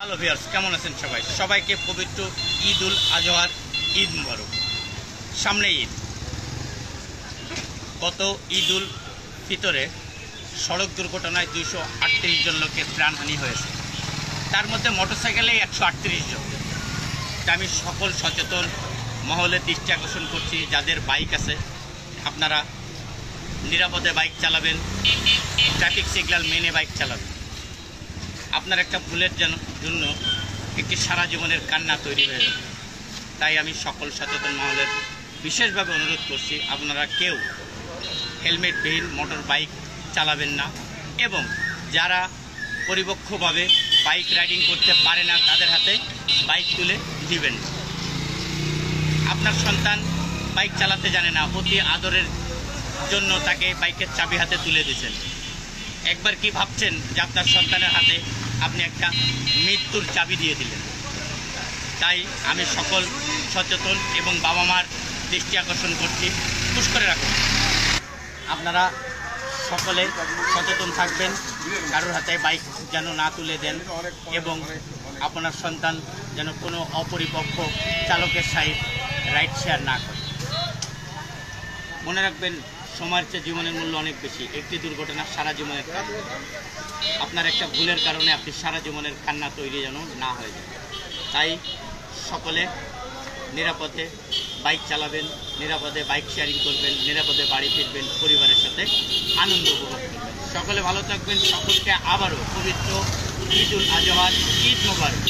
Hello viewers, কেমন আছেন সবাই? সবাইকে পবিত্র ঈদ উল আজহার ঈদ মুবারক। সামনে ঈদ। গত ঈদ উল ফিতরে সড়ক দুর্ঘটনায় 238 জন লোকের প্রাণহানি হয়েছে, তার মধ্যে মোটরসাইকেলে 138 জন। তা আমি সকল সচেতন মহলের দৃষ্টি আকর্ষণ করছি, যাদের বাইক আছে আপনারা নিরাপদে বাইক চালাবেন, ট্রাফিক সিগন্যাল মেনে বাইক চালাবেন। আপনার একটা ভুলের জন্য একটি সারা জীবনের কান্না তৈরি হয়ে যাবে। তাই আমি সকল সচেতন মহলের বিশেষভাবে অনুরোধ করছি, আপনারা কেউ হেলমেটবিহীন মোটর বাইক চালাবেন না, এবং যারা পরিপক্কভাবে বাইক রাইডিং করতে পারে না তাদের হাতে বাইক তুলে দিবেন না। আপনার সন্তান বাইক চালাতে জানে না, অতি আদরের জন্য তাকে বাইকের চাবি হাতে তুলে দিয়েছেন। একবার কি ভাবছেন যে আপনার সন্তানের হাতে আপনি একটা মৃত্যুর চাবি দিয়ে দিলেন? তাই আমি সকল সচেতন এবং বাবা মার দৃষ্টি আকর্ষণ করছি, খুশ করে রাখুন। আপনারা সকলে সচেতন থাকবেন, কারোর হাতে বাইক যেন না তুলে দেন, এবং আপনার সন্তান যেন কোনো অপরিপক্ক চালকের সাথে রাইড শেয়ার না করে। মনে রাখবেন, সময়ের চেয়ে জীবনের মূল্য অনেক বেশি। একটি দুর্ঘটনা সারা জীবনের কান্না। আপনার একটা ভুলের কারণে আপনি সারা জীবনের কান্না তৈরি যেন না হয়ে যায়। তাই সকলে নিরাপদে বাইক চালাবেন, নিরাপদে বাইক শেয়ারিং করবেন, নিরাপদে বাড়ি ফিরবেন, পরিবারের সাথে আনন্দ উপভোগ করবেন। সকলে ভালো থাকবেন। সকলকে আবারও পবিত্র ঈদ উল আজহার ঈদ মোবারক।